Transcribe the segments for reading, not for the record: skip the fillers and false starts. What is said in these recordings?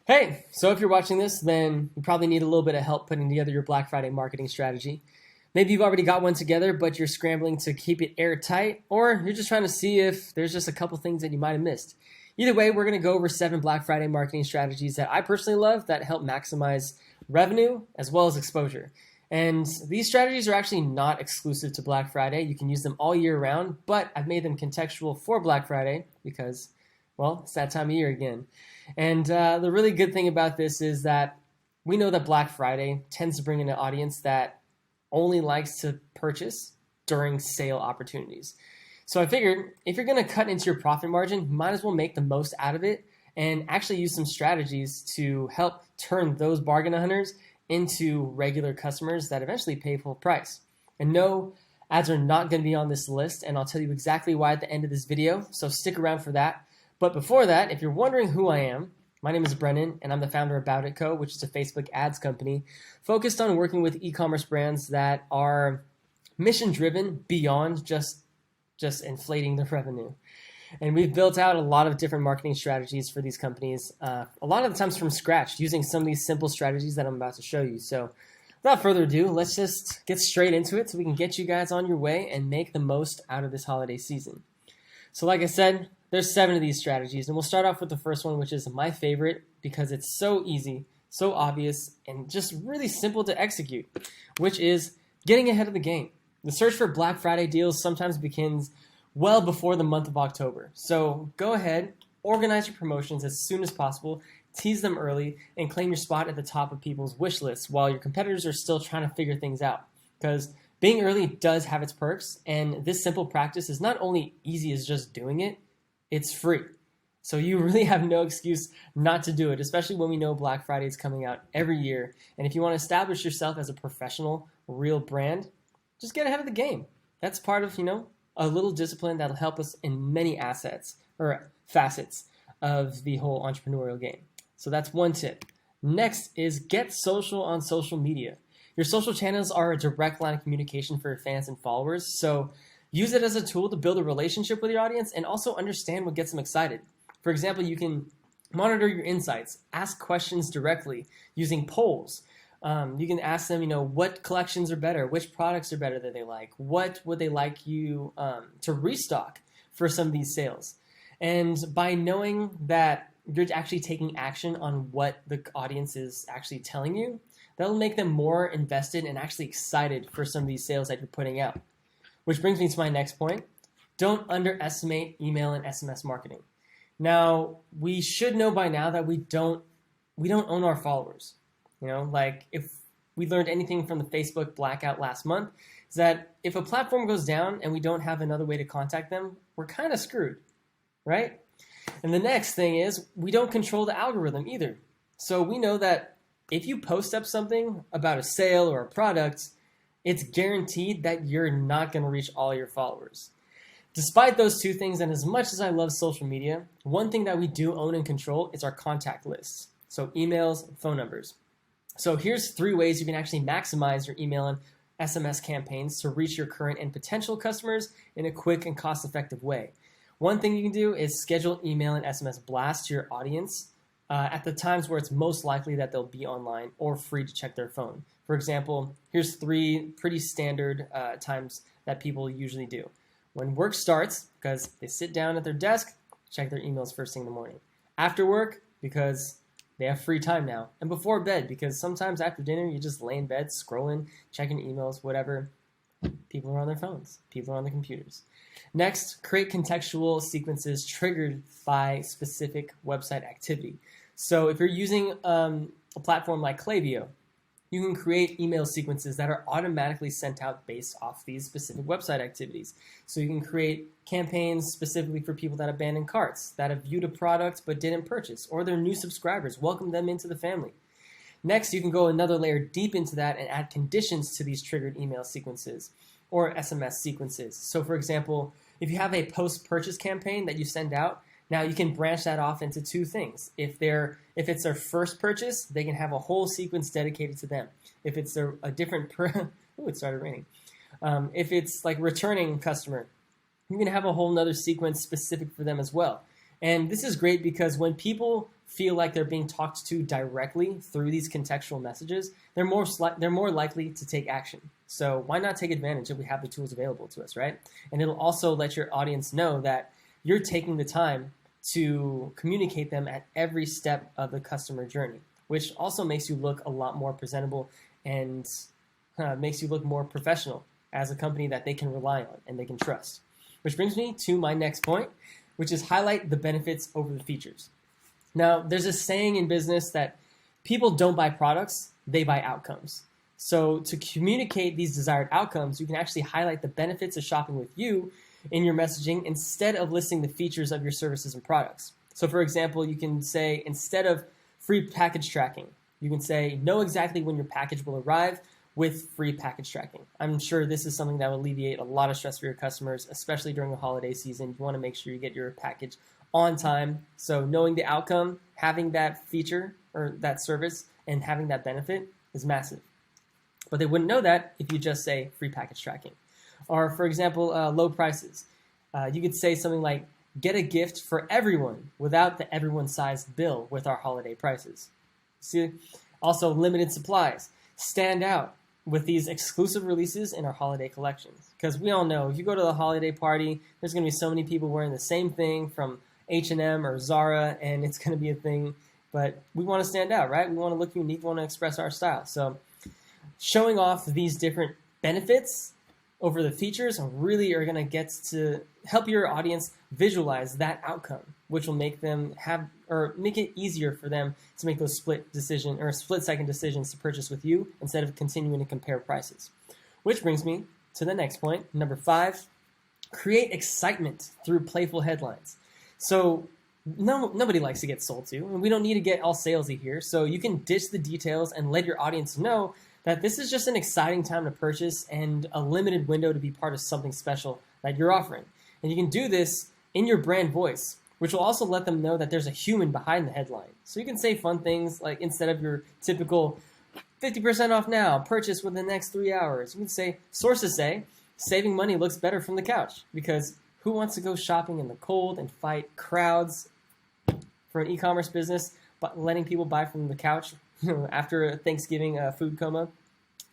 Hey, so if you're watching this, then you probably need a little bit of help putting together your Black Friday marketing strategy. Maybe you've already got one together, but you're scrambling to keep it airtight, or you're just trying to see if there's just a couple things that you might have missed. Either way, we're going to go over 7 Black Friday marketing strategies that I personally love that help maximize revenue as well as exposure. And these strategies are actually not exclusive to Black Friday. You can use them all year round, but I've made them contextual for Black Friday because, well, it's that time of year again. And the really good thing about this is that we know that Black Friday tends to bring in an audience that only likes to purchase during sale opportunities. So I figured if you're going to cut into your profit margin, you might as well make the most out of it and actually use some strategies to help turn those bargain hunters into regular customers that eventually pay full price. And no, ads are not going to be on this list, and I'll tell you exactly why at the end of this video, so stick around for that. But before that, if you're wondering who I am, my name is Brennan, and I'm the founder of Bout Co., which is a Facebook ads company focused on working with e-commerce brands that are mission-driven beyond just inflating their revenue. And we've built out a lot of different marketing strategies for these companies, a lot of the times from scratch, using some of these simple strategies that I'm about to show you. So without further ado, let's just get straight into it so we can get you guys on your way and make the most out of this holiday season. So like I said, there's 7 of these strategies, and we'll start off with the first one, which is my favorite because it's so easy, so obvious, and just really simple to execute, which is getting ahead of the game. The search for Black Friday deals sometimes begins well before the month of October. So go ahead, organize your promotions as soon as possible, tease them early, and claim your spot at the top of people's wish lists while your competitors are still trying to figure things out. Because being early does have its perks, and this simple practice is not only easy as just doing it, it's free. So you really have no excuse not to do it, especially when we know Black Friday is coming out every year. And if you want to establish yourself as a professional, real brand, just get ahead of the game. That's part of, a little discipline that'll help us in many facets of the whole entrepreneurial game. So that's one tip. Next is get social on social media. Your social channels are a direct line of communication for your fans and followers. So use it as a tool to build a relationship with your audience and also understand what gets them excited. For example, you can monitor your insights, ask questions directly using polls. You can ask them, what collections are better, which products are better that they like, what would they like you to restock for some of these sales. And by knowing that you're actually taking action on what the audience is actually telling you, that'll make them more invested and actually excited for some of these sales that you're putting out. Which brings me to my next point. Don't underestimate email and SMS marketing. Now, we should know by now that we don't own our followers. Like if we learned anything from the Facebook blackout last month, is that if a platform goes down and we don't have another way to contact them, we're kind of screwed, right? And the next thing is we don't control the algorithm either. So we know that if you post up something about a sale or a product, it's guaranteed that you're not going to reach all your followers. Despite those 2 things, and as much as I love social media, one thing that we do own and control is our contact lists. So emails, phone numbers. So here's 3 ways you can actually maximize your email and SMS campaigns to reach your current and potential customers in a quick and cost-effective way. One thing you can do is schedule email and SMS blasts to your audience at the times where it's most likely that they'll be online or free to check their phone. For example, here's 3 pretty standard times that people usually do. When work starts, because they sit down at their desk, check their emails first thing in the morning. After work, because they have free time now. And before bed, because sometimes after dinner, you just lay in bed, scrolling, checking emails, whatever. People are on their phones. People are on their computers. Next, create contextual sequences triggered by specific website activity. So if you're using a platform like Klaviyo, you can create email sequences that are automatically sent out based off these specific website activities. So you can create campaigns specifically for people that abandoned carts, that have viewed a product but didn't purchase, or they're new subscribers. Welcome them into the family. Next, you can go another layer deep into that and add conditions to these triggered email sequences or SMS sequences. So for example, if you have a post-purchase campaign that you send out, now you can branch that off into 2 things. If it's their first purchase, they can have a whole sequence dedicated to them. If it's a different, it started raining. If it's like returning customer, you can have a whole nother sequence specific for them as well. And this is great because when people feel like they're being talked to directly through these contextual messages, they're more likely to take action. So why not take advantage if we have the tools available to us, right? And it'll also let your audience know that you're taking the time to communicate them at every step of the customer journey, which also makes you look a lot more presentable and makes you look more professional as a company that they can rely on and they can trust. Which brings me to my next point, which is highlight the benefits over the features. Now, there's a saying in business that people don't buy products, they buy outcomes. So to communicate these desired outcomes, you can actually highlight the benefits of shopping with you in your messaging instead of listing the features of your services and products. So for example, you can say, instead of free package tracking, you can say, know exactly when your package will arrive with free package tracking. I'm sure this is something that will alleviate a lot of stress for your customers, especially during the holiday season. You want to make sure you get your package on time. So knowing the outcome, having that feature or that service and having that benefit is massive. But they wouldn't know that if you just say free package tracking. Or for example, low prices. You could say something like, get a gift for everyone without the everyone-sized bill with our holiday prices. See, also limited supplies. Stand out with these exclusive releases in our holiday collections. Because we all know, if you go to the holiday party, there's going to be so many people wearing the same thing from H&M or Zara, and it's going to be a thing. But we want to stand out, right? We want to look unique, we want to express our style. So showing off these different benefits over the features really are going to get to help your audience visualize that outcome, which will make them make it easier for them to make those split-second decisions to purchase with you instead of continuing to compare prices. Which brings me to the next point, number 5, create excitement through playful headlines. So nobody likes to get sold to, and we don't need to get all salesy here. So you can ditch the details and let your audience know that this is just an exciting time to purchase and a limited window to be part of something special that you're offering. And you can do this in your brand voice, which will also let them know that there's a human behind the headline. So you can say fun things like, instead of your typical 50% off now, purchase within the next 3 hours, you can say, sources say, saving money looks better from the couch. Because who wants to go shopping in the cold and fight crowds for an e-commerce business, but letting people buy from the couch after a Thanksgiving food coma?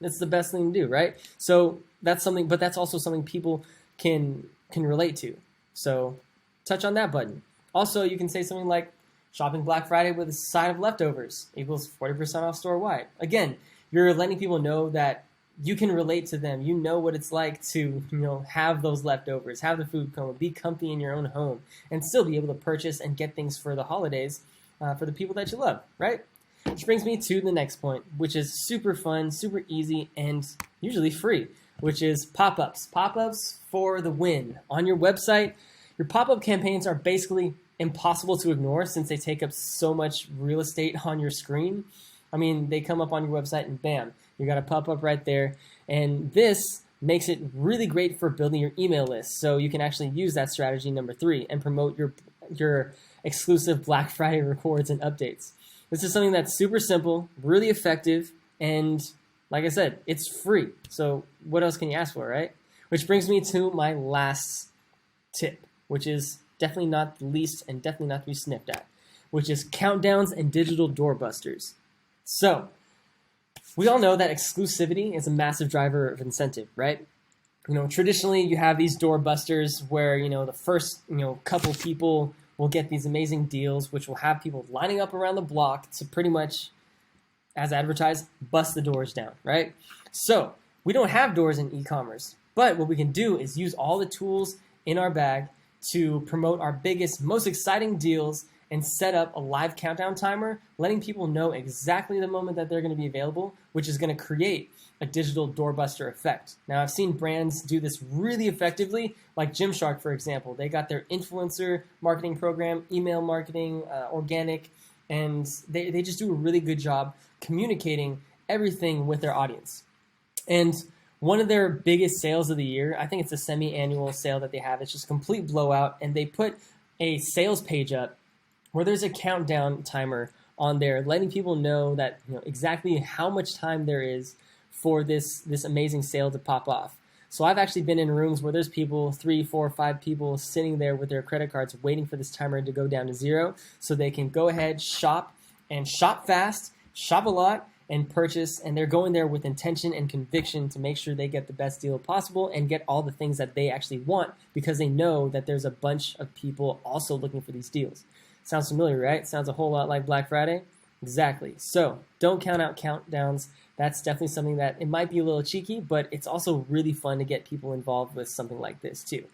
That's the best thing to do, right? So that's something, but that's also something people can relate to. So touch on that button. Also, you can say something like, shopping Black Friday with a side of leftovers equals 40% off store-wide. Again, you're letting people know that you can relate to them. You know what it's like to, have those leftovers, have the food coma, be comfy in your own home, and still be able to purchase and get things for the holidays for the people that you love, right? Which brings me to the next point, which is super fun, super easy, and usually free, which is pop-ups. Pop-ups for the win. On your website, your pop-up campaigns are basically impossible to ignore since they take up so much real estate on your screen. I mean, they come up on your website and bam, you got a pop-up right there. And this makes it really great for building your email list. So you can actually use that strategy number 3 and promote your exclusive Black Friday rewards and updates. This is something that's super simple, really effective, and like I said, it's free. So what else can you ask for, right? Which brings me to my last tip, which is definitely not the least and definitely not to be sniffed at, which is countdowns and digital doorbusters. So we all know that exclusivity is a massive driver of incentive, right? Traditionally you have these doorbusters where, the first, couple people will get these amazing deals, which will have people lining up around the block to pretty much, as advertised, bust the doors down, right? So we don't have doors in e-commerce, but what we can do is use all the tools in our bag to promote our biggest, most exciting deals and set up a live countdown timer, letting people know exactly the moment that they're going to be available, which is going to create a digital doorbuster effect. Now, I've seen brands do this really effectively, like Gymshark, for example. They got their influencer marketing program, email marketing, organic, and they just do a really good job communicating everything with their audience. And one of their biggest sales of the year, I think it's a semi-annual sale that they have. It's just a complete blowout, and they put a sales page up where there's a countdown timer on there, letting people know that exactly how much time there is for this amazing sale to pop off. So I've actually been in rooms where there's people, 3, 4, 5 people sitting there with their credit cards waiting for this timer to go down to 0 so they can go ahead, shop, and shop fast, shop a lot, and purchase. And they're going there with intention and conviction to make sure they get the best deal possible and get all the things that they actually want because they know that there's a bunch of people also looking for these deals. Sounds familiar, right? Sounds a whole lot like Black Friday. Exactly. So don't count out countdowns. That's definitely something that it might be a little cheeky, but it's also really fun to get people involved with something like this too.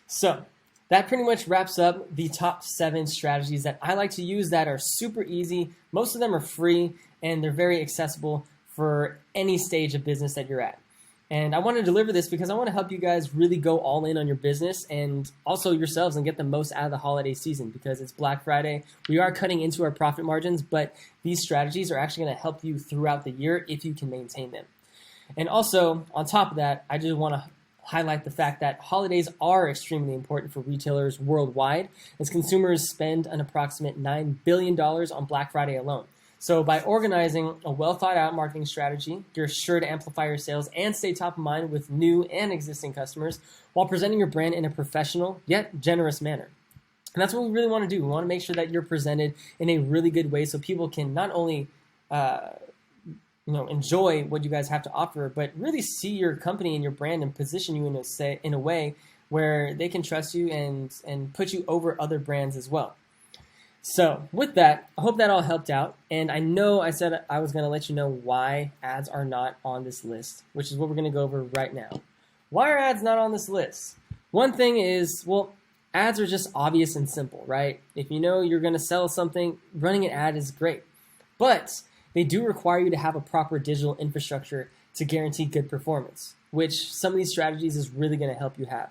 So that pretty much wraps up the top 7 strategies that I like to use that are super easy. Most of them are free and they're very accessible for any stage of business that you're at. And I want to deliver this because I want to help you guys really go all in on your business and also yourselves and get the most out of the holiday season because it's Black Friday. We are cutting into our profit margins, but these strategies are actually going to help you throughout the year if you can maintain them. And also, on top of that, I just want to highlight the fact that holidays are extremely important for retailers worldwide as consumers spend an approximate $9 billion on Black Friday alone. So by organizing a well-thought-out marketing strategy, you're sure to amplify your sales and stay top of mind with new and existing customers while presenting your brand in a professional yet generous manner. And that's what we really want to do. We want to make sure that you're presented in a really good way so people can not only enjoy what you guys have to offer, but really see your company and your brand and position you in a way where they can trust you and put you over other brands as well. So with that, I hope that all helped out. And I know I said I was going to let you know why ads are not on this list, which is what we're going to go over right now. Why are ads not on this list? One thing is, well, ads are just obvious and simple, right? If you know you're going to sell something, running an ad is great. But they do require you to have a proper digital infrastructure to guarantee good performance, which some of these strategies is really going to help you have.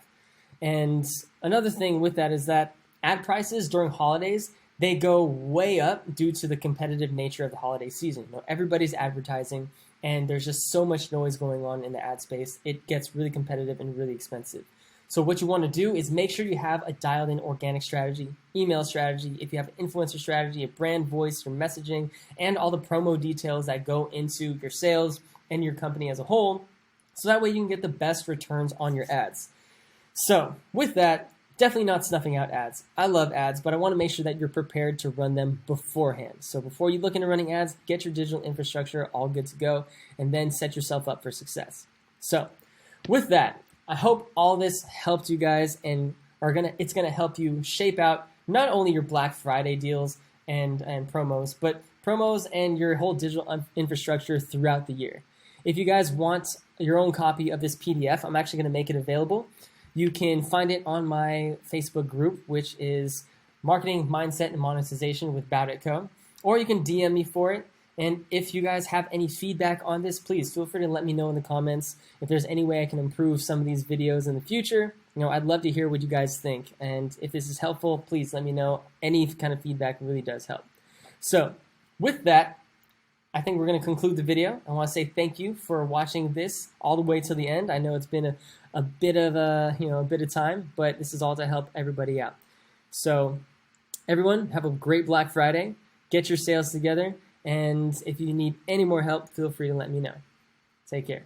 And another thing with that is that ad prices during holidays, they go way up due to the competitive nature of the holiday season. Everybody's advertising, and there's just so much noise going on in the ad space. It gets really competitive and really expensive. So what you want to do is make sure you have a dialed-in organic strategy, email strategy, if you have an influencer strategy, a brand voice, your messaging, and all the promo details that go into your sales and your company as a whole, so that way you can get the best returns on your ads. So with that, definitely not snuffing out ads. I love ads, but I want to make sure that you're prepared to run them beforehand. So before you look into running ads, get your digital infrastructure all good to go, and then set yourself up for success. So with that, I hope all this helped you guys and it's gonna help you shape out not only your Black Friday deals and promos, but promos and your whole digital infrastructure throughout the year. If you guys want your own copy of this PDF, I'm actually going to make it available. You can find it on my Facebook group, which is Marketing, Mindset, and Monetization with Bout. Or you can DM me for it. And if you guys have any feedback on this, please feel free to let me know in the comments. If there's any way I can improve some of these videos in the future, I'd love to hear what you guys think. And if this is helpful, please let me know. Any kind of feedback really does help. So with that, I think we're going to conclude the video. I want to say thank you for watching this all the way to the end. I know it's been a bit of time, but this is all to help everybody out. So everyone, have a great Black Friday. Get your sales together. And if you need any more help, feel free to let me know. Take care.